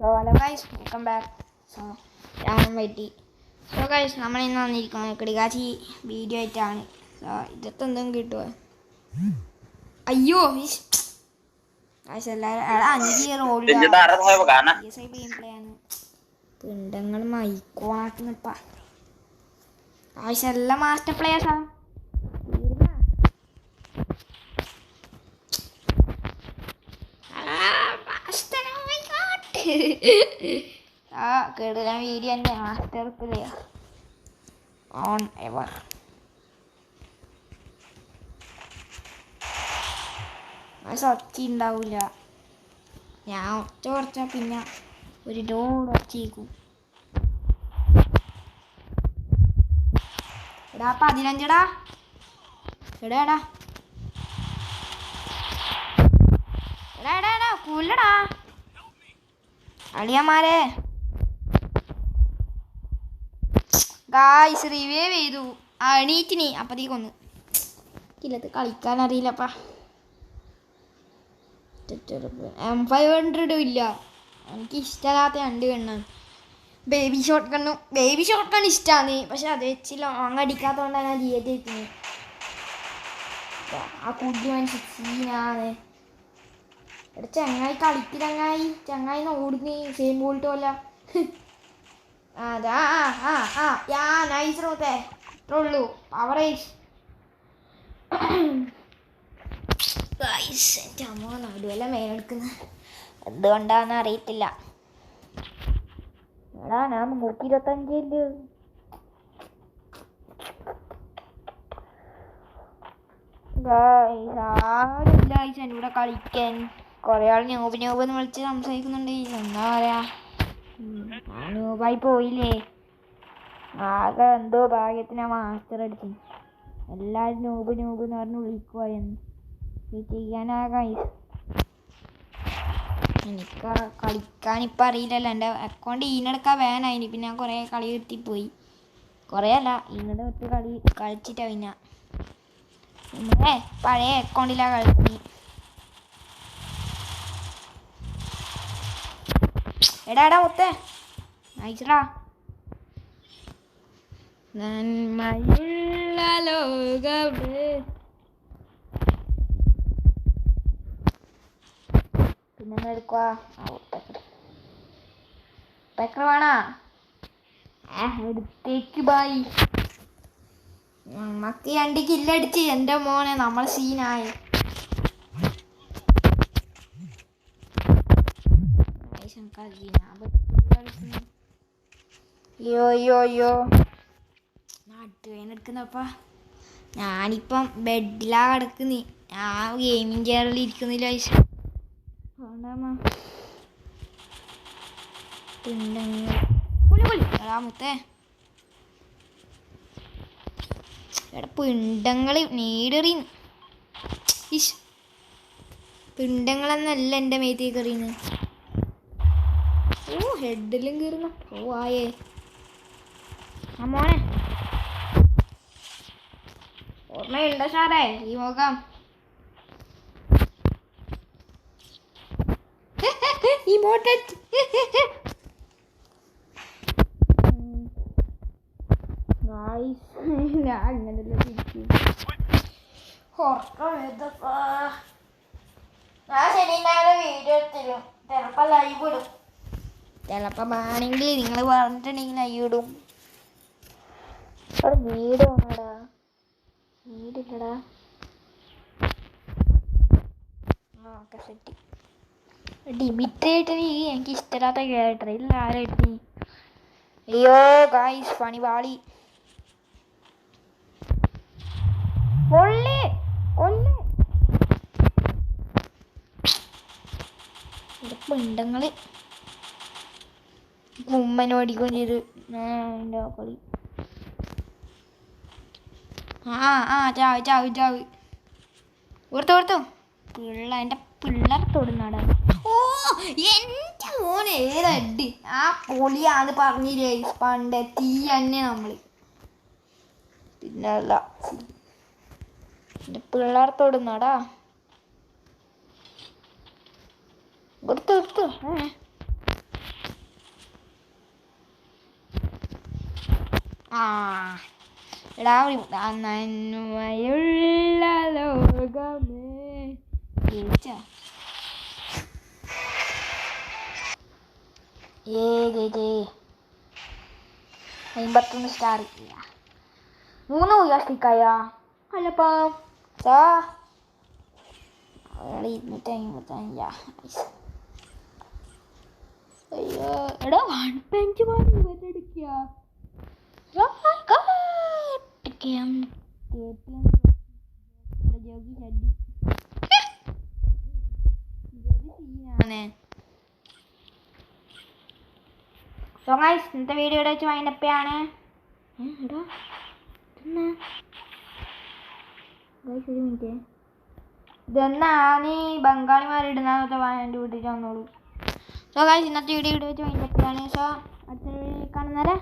Hello guys, welcome back. ഞാൻ വൈറ്റി. Guys, നമ്മൾ ഇന്ന് വന്നിരിക്കുന്നത് കിടികാച്ചി വീഡിയോ ആയിട്ടാണ്. ഇതൊക്കെ എന്തെങ്കിലും കിട്ടുമോ? അയ്യോ പിണ്ടങ്ങൾ മൈക്കോണാക്കുന്നപ്പ ആവശ്യമെല്ലാം മാസ്റ്റർ പ്ലേയേഴ്സാ. കേടുകാൻ വീഡിയോ തന്നെ മാസ്റ്റർ പ്ലെയർ ഓൺ എവർ. ഒച്ച ഉണ്ടാവില്ല. ഞാൻ ഒച്ച കുറച്ചാൽ പിന്നെ ഒരു ലോഡ് ഒച്ചയ്ക്കും. എടാ 15 എടാ എടാ കൂല്ലടാ അളിയന്മാരെ. ഗായ്സ് റിവൈവ് ചെയ്തു. എണീറ്റിനി അപ്പത്തേക്ക് ഒന്ന് ഇല്ലത് കളിക്കാൻ അറിയില്ലപ്പാ. M500 ഇല്ല, എനിക്ക് ഇഷ്ടമില്ലാത്ത 2 ഗണ്ണാണ്. ബേബി ഷോട്ട് ഗൺ ഇഷ്ടമാണ്, പക്ഷെ അത് വെച്ച് ലോങ് അടിക്കാത്തതുകൊണ്ടാണ് ഞാൻ ചെയ്തിരിക്കുന്നത്. ആ കുട്ടി മനുഷ്യ സീനാണ്. എടാ ചങ്ങായി കളിക്ക്, ചങ്ങായി ഓടുന്നേ സെയിം ബോൾട്ട് പോലെ. അതാ നൈസ് റോത്തെ ഉള്ളൂ പവറേജ്. എൻ്റെ അമ്മ നടുവല്ല മേലെടുക്കുന്നത് എന്തുകൊണ്ടാന്ന് അറിയത്തില്ല. എടാ ഞാൻ 125 ആരുമില്ല എൻ്റെ കൂടെ കളിക്കാൻ. കുറേ ആൾ ന്യൂബെന്ന് വിളിച്ച് സംസാരിക്കുന്നുണ്ട്. എന്താ പറയാ, ന്യൂബായി പോയില്ലേ. ആകെ എന്തോ ഭാഗ്യത്തിന് മാസ്റ്റർ അടിച്ചു. എല്ലാവരും നൂബ് എന്ന് പറഞ്ഞ് വിളിക്കുവായിരുന്നു. ചെയ്യാനാകെ എനിക്ക് കളിക്കാനിപ്പോൾ അറിയില്ലല്ലോ. എൻ്റെ അക്കൗണ്ട് ഈനെടുക്കാൻ വേനായിന്. പിന്നെ ഞാൻ കുറേ കളി നിർത്തിപ്പോയി. കുറേ അല്ല, ഇങ്ങോട്ട് വിട്ട് കളിച്ചിട്ടാ. പിന്നെ പഴയ അക്കൗണ്ടിലാണ് കളിക്കുന്നത്. എടാ മുത്തേ നയിച്ചടാ. നന്മയുള്ള ലോകമേ പിന്നെ എടുക്കുക പെക്കർ വേണ എടുത്തേക്ക് ബായി. നമ്മക്ക് 2 കില്ലടിച്ച് എൻ്റെ മോനെ നമ്മൾ സീനായി. അയ്യോ നാട്ടുവേനെടുക്കുന്നപ്പാ. ഞാനിപ്പം ബെഡിലാ കിടക്കുന്നേ. ഞാൻ ഗെയിമിങ് ചെയറിൽ ഇരിക്കുന്നില്ല. മുത്തേ എടാ പിണ്ടങ്ങള് നീടെറി. പിണ്ടങ്ങളെന്നല്ല എൻ്റെ മേത്തേക്ക് എറിയുന്നത്. ഹെഡിലും കയറുന്ന ആയേ മോനെ. ഓർമ്മയുണ്ടോ സാറേ ഈ മുഖം? വീഡിയോ എടുത്തിരും, ചിലപ്പോ ലൈവ് ഇടും. ചിലപ്പോ വേണമെങ്കിൽ നിങ്ങൾ പറഞ്ഞിട്ടുണ്ടെങ്കിൽ ലൈവ് ഇടും. വീട് വേണടാ, വീടില്ലടാ. Okay set. ഡിമിറ്റായിട്ട് എനിക്ക് ഇഷ്ടമില്ലാത്ത ക്യാരക്ടർ ഇല്ല. ആരായിട്ട്? അയ്യോ ഗായ്സ് പണി പാളി. പിണ്ടങ്ങള് ഉമ്മനോടിക്കും ചെയ്ത് എൻ്റെ കളി. ചാവ് ഓർത്തോ എൻ്റെ പിള്ളേർ തൊടുന്നാടാ. എൻ്റെ മോനെ ഏതടി ആ പൊളിയാന്ന് പറഞ്ഞില്ലേ പണ്ട്. തീ തന്നെ നമ്മള് പിന്നല്ല എൻ്റെ പിള്ളേർ തൊടുന്നാടാ. എടുത്തു ആ എടാ നന്മയുള്ള ലോകമേ ജയിച്ച 51 സ്റ്റാർ 3 ഉയർത്തിക്കായ അല്ലപ്പാ സാ 255 അയ്യോ എടാ 1 എടുക്കുക സോ ഗൈസ് ഇന്നത്തെ വീഡിയോ ഇവിടെ വെച്ച് വൈൻഡപ്പാണ്. ഒരു മിനിറ്റ് ഇതെന്നാണ് ബംഗാളിമാരിടുന്ന എൻ്റെ വീട്ടിൽ വന്നോളൂ. സോ ഗൈസ് ഇന്നത്തെ വീഡിയോ ഇവിടെ വെച്ച് വൈൻഡപ്പാണ്. സോ അടുത്ത വീഡിയോ കാണുന്നവരെ